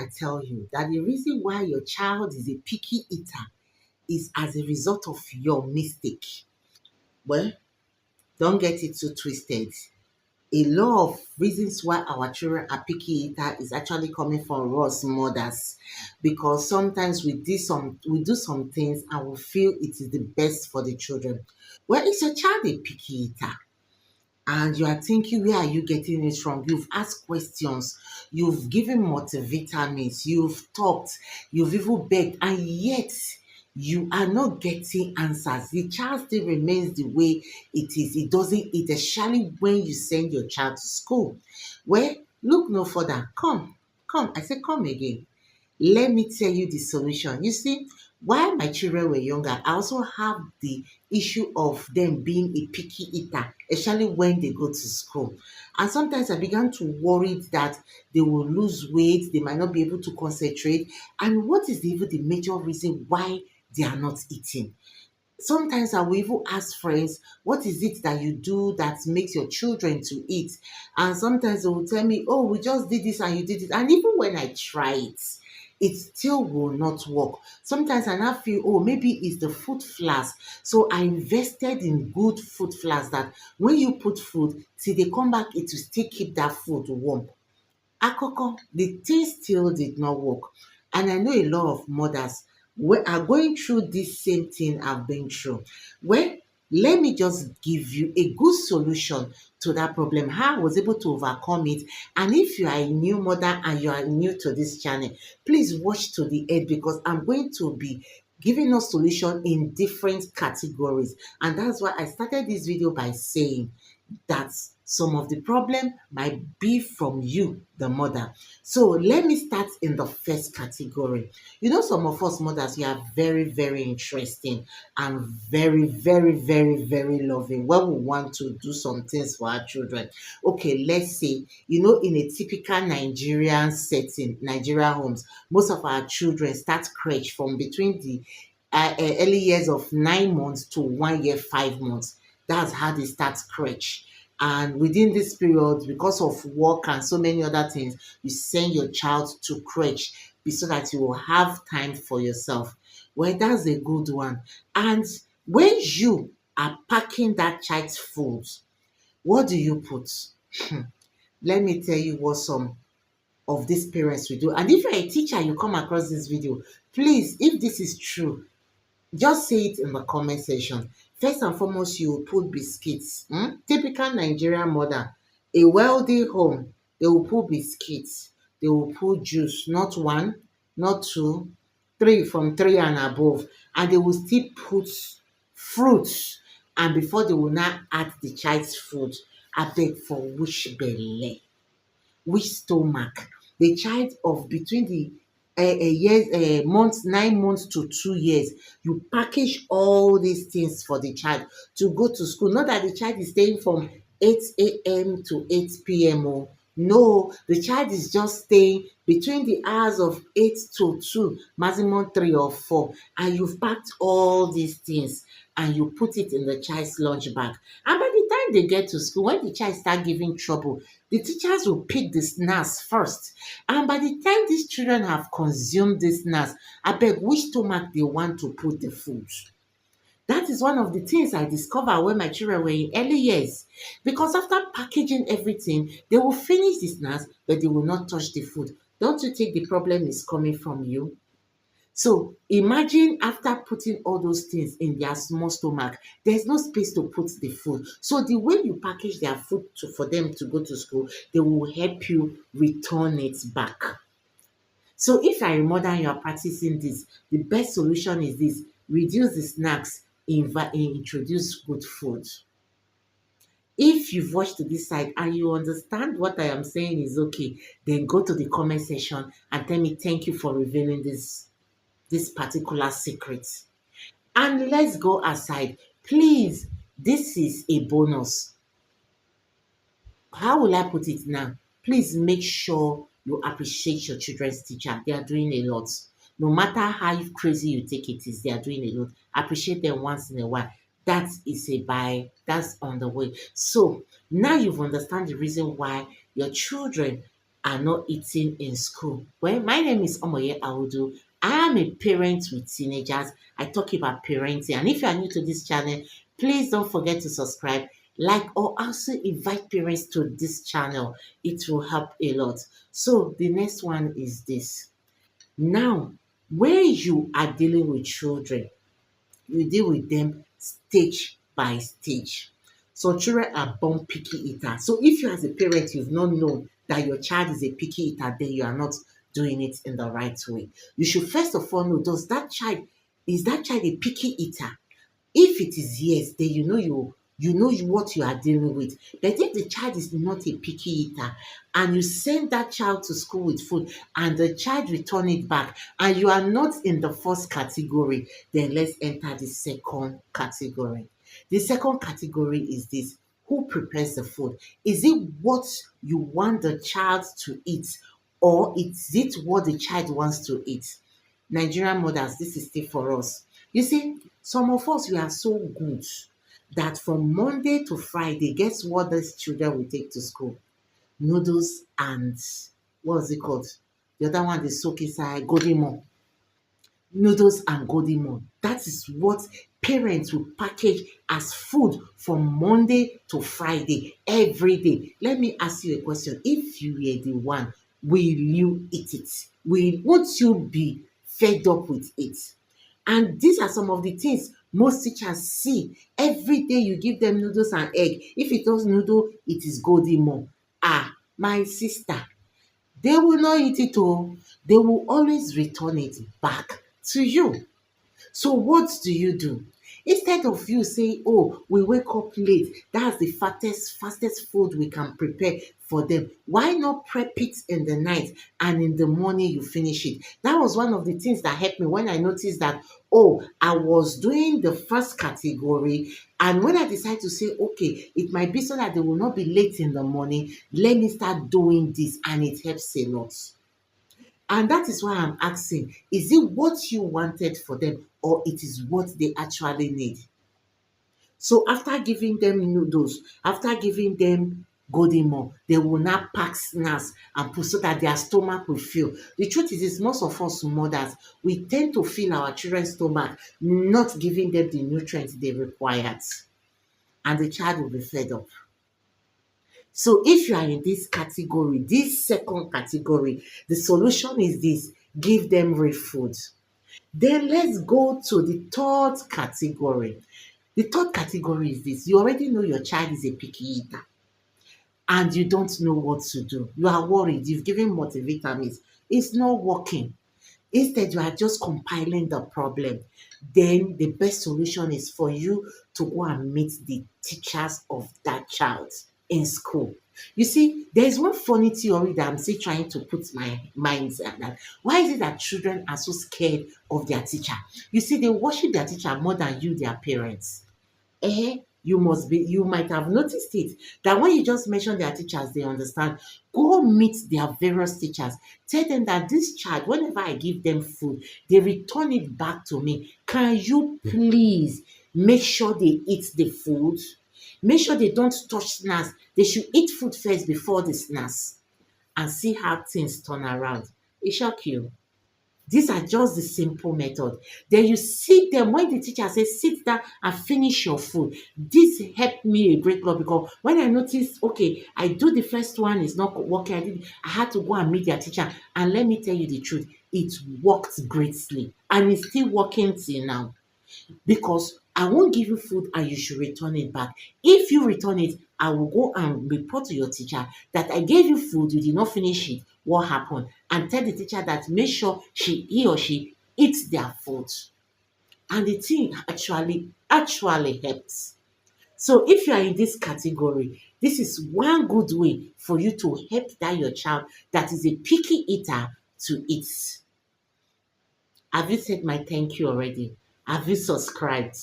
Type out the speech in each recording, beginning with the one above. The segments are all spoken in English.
I tell you that the reason why your child is a picky eater is as a result of your mistake. Well, don't get it too twisted. A lot of reasons why our children are picky eater is actually coming from us mothers, because sometimes we do some things and we feel it is the best for the children. Well, is your child a picky eater? And you are thinking, where are you getting it from? You've asked questions, you've given multivitamins, you've talked, you've even begged, and yet you are not getting answers. The child still remains the way it is. It doesn't eat, especially when you send your child to school. Well, look no further. Come. I say, come again. Let me tell you the solution. You see, while my children were younger, I also have the issue of them being a picky eater, especially when they go to school. And sometimes I began to worry that they will lose weight, they might not be able to concentrate. And what is even the major reason why they are not eating? Sometimes I will even ask friends, what is it that you do that makes your children to eat? And sometimes they will tell me, oh, we just did this and you did it. And even when I try it, it still will not work. Sometimes I now feel, oh, maybe it's the food flask. So I invested in good food flask that when you put food, till they come back, it will still keep that food warm. Akoko, the thing still did not work. And I know a lot of mothers are going through this same thing I've been through. Well, let me just give you a good solution to that problem, how I was able to overcome it. And if you are a new mother and you are new to this channel, please watch to the end, because I'm going to be giving us solution in different categories. And that's why I started this video by saying that some of the problem might be from you, the mother. So let me start in the first category. You know, some of us mothers, we are very, very interesting and very, very, very, very loving when we want to do some things for our children. Okay, let's say, in a typical Nigerian setting, Nigerian homes, most of our children start crèche from between the early years of 9 months to 1 year, 5 months. That's how they start crèche. And within this period, because of work and so many other things, you send your child to crèche so that you will have time for yourself. Well, that's a good one. And when you are packing that child's food, what do you put? Let me tell you what some of these parents will do. And if you're a teacher, you come across this video, please, if this is true, just say it in the comment section. First and foremost, you will put biscuits. Typical Nigerian mother, a wealthy home, they will put biscuits. They will put juice, not one, not two, three, from three and above. And they will still put fruits. And before they will now add the child's food, I beg, for which belle? Which stomach? The child of between the years, months, 9 months to 2 years, you package all these things for the child to go to school. Not that the child is staying from 8 a.m. to 8 p.m. Oh, no, the child is just staying between the hours of 8 to 2, maximum 3 or 4, and you've packed all these things and you put it in the child's lunch bag. And by the time they get to school, when the child start giving trouble, the teachers will pick the snacks first. And by the time these children have consumed this snacks, abeg, which stomach they want to put the food? That is one of the things I discovered when my children were in early years. Because after packaging everything, they will finish the snacks, but they will not touch the food. Don't you think the problem is coming from you? So imagine after putting all those things in their small stomach, there's no space to put the food. So the way you package their food for them to go to school, they will help you return it back. So if you are a mother and you are practicing this, the best solution is this: reduce the snacks, introduce good food. If you've watched to this side and you understand what I am saying is okay, then go to the comment section and tell me thank you for revealing this particular secret. And let's go aside. Please, this is a bonus. How will I put it now? Please make sure you appreciate your children's teacher. They are doing a lot. No matter how crazy you take it is, they are doing a lot. Appreciate them once in a while. That is a buy. That's on the way. So now you've understand the reason why your children are not eating in school? Well, my name is Omoye Audu. I am a parent with teenagers. I talk about parenting. And if you are new to this channel, please don't forget to subscribe, like, or also invite parents to this channel. It will help a lot. So the next one is this. Now, when you are dealing with children, you deal with them stage by stage. So children are born picky eaters. So if you as a parent you've not known that your child is a picky eater, then you are not doing it in the right way. You should first of all know, is that child a picky eater? If it is yes, then you know what you are dealing with. But if the child is not a picky eater and you send that child to school with food and the child return it back and you are not in the first category, then let's enter the second category. The second category is this: who prepares the food? Is it what you want the child to eat, or is it what the child wants to eat? Nigerian mothers, this is still for us. You see, some of us, we are so good that from Monday to Friday, guess what these children will take to school? Noodles and what's it called? The other one they soak inside golden morn. Noodles and golden morn. That is what parents will package as food from Monday to Friday every day. Let me ask you a question. If you were the one, will you eat it? Won't you be fed up with it? And these are some of the things most teachers see. Every day you give them noodles and egg. If it was noodle, it is golden morn. Ah, my sister, they will not eat it oh. They will always return it back to you. So what do you do? Instead of you saying, oh, we wake up late, that's the fastest food we can prepare for them. Why not prep it in the night and in the morning you finish it? That was one of the things that helped me when I noticed that, oh, I was doing the first category. And when I decided to say, okay, it might be so that they will not be late in the morning, let me start doing this, and it helps a lot. And that is why I'm asking, is it what you wanted for them or it is what they actually need? So after giving them noodles, after giving them golden morn, they will now pack snacks and put so that their stomach will fill. The truth is most of us mothers, we tend to fill our children's stomach, not giving them the nutrients they required. And the child will be fed up. So if you are in this category, this second category, the solution is this: give them real food. Then let's go to the third category. The third category is this: you already know your child is a picky eater and you don't know what to do. You are worried, you've given multivitamins, it's not working. Instead, you are just compiling the problem. Then the best solution is for you to go and meet the teachers of that child in school. You see, there's one funny theory that I'm still trying to put my minds at that. Why is it that children are so scared of their teacher? You see, they worship their teacher more than you, their parents. You might have noticed it that when you just mention their teachers, they understand. Go meet their various teachers. Tell them that this child, whenever I give them food, they return it back to me. Can you please make sure they eat the food? Make sure they don't touch snacks. They should eat food first before the snacks and see how things turn around. It shock you. These are just the simple method. Then you sit them when the teacher says, sit down and finish your food. This helped me a great lot because when I noticed, okay, I do the first one, it's not working. I had to go and meet their teacher. And let me tell you the truth, it worked greatly. And it's still working till now. Because I won't give you food and you should return it back. If you return it, I will go and report to your teacher that I gave you food, you did not finish it. What happened? And tell the teacher that make sure he or she eats their food. And the thing actually helps. So if you are in this category, this is one good way for you to help that your child that is a picky eater to eat. Have you said my thank you already? Have you subscribed?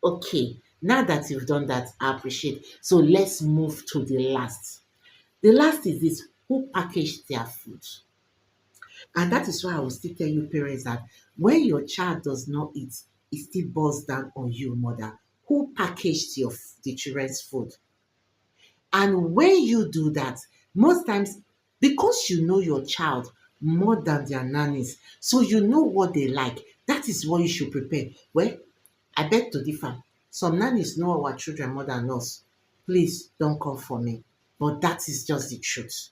Okay, now that you've done that, I appreciate. So let's move to the last. The last is this: who packaged their food? And that is why I will still tell you, parents, that when your child does not eat, it still boils down on you, mother. Who packaged the children's food? And when you do that, most times Because you know your child more than their nannies, so you know what they like. That is what you should prepare. Well, I beg to differ. Some nannies know our children more than us. Please don't come for me. But that is just the truth.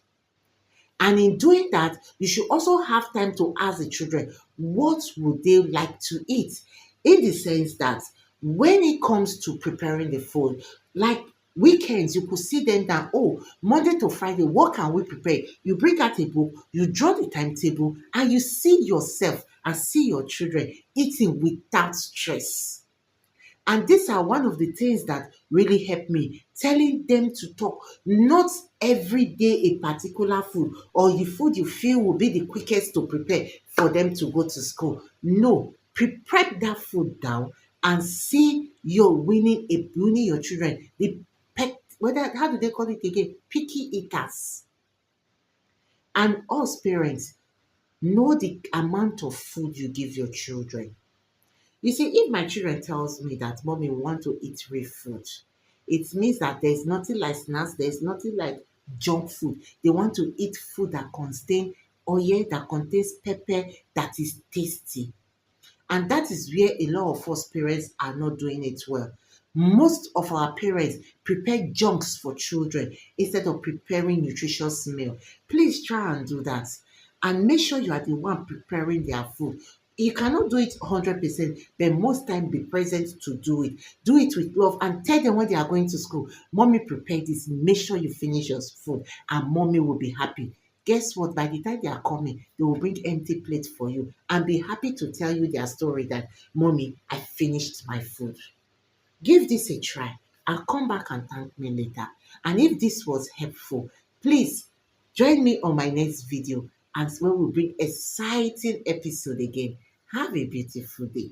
And in doing that, you should also have time to ask the children what would they like to eat. In the sense that when it comes to preparing the food, like weekends, you could sit them down. Oh, Monday to Friday, what can we prepare? You bring out a book, you draw the timetable, and you see yourself and see your children eating without stress. And these are one of the things that really help me, telling them to talk. Not every day a particular food or the food you feel will be the quickest to prepare for them to go to school. No, prepare that food down and see you're winning your children. The whether how do they call it again? Picky eaters. And us parents, know the amount of food you give your children. You see, if my children tells me that mommy want to eat real food, it means that there's nothing like snacks, there's nothing like junk food. They want to eat food that contain oil, that contains pepper, that is tasty. And that is where a lot of us parents are not doing it well. Most of our parents prepare junks for children instead of preparing nutritious meal. Please try and do that. And make sure you are the one preparing their food. You cannot do it 100%, but most time be present to do it. Do it with love and tell them when they are going to school, mommy prepared this, make sure you finish your food and mommy will be happy. Guess what? By the time they are coming, they will bring empty plates for you and be happy to tell you their story that, mommy, I finished my food. Give this a try and come back and thank me later. And if this was helpful, please join me on my next video and when we bring exciting episode again. Have a beautiful day.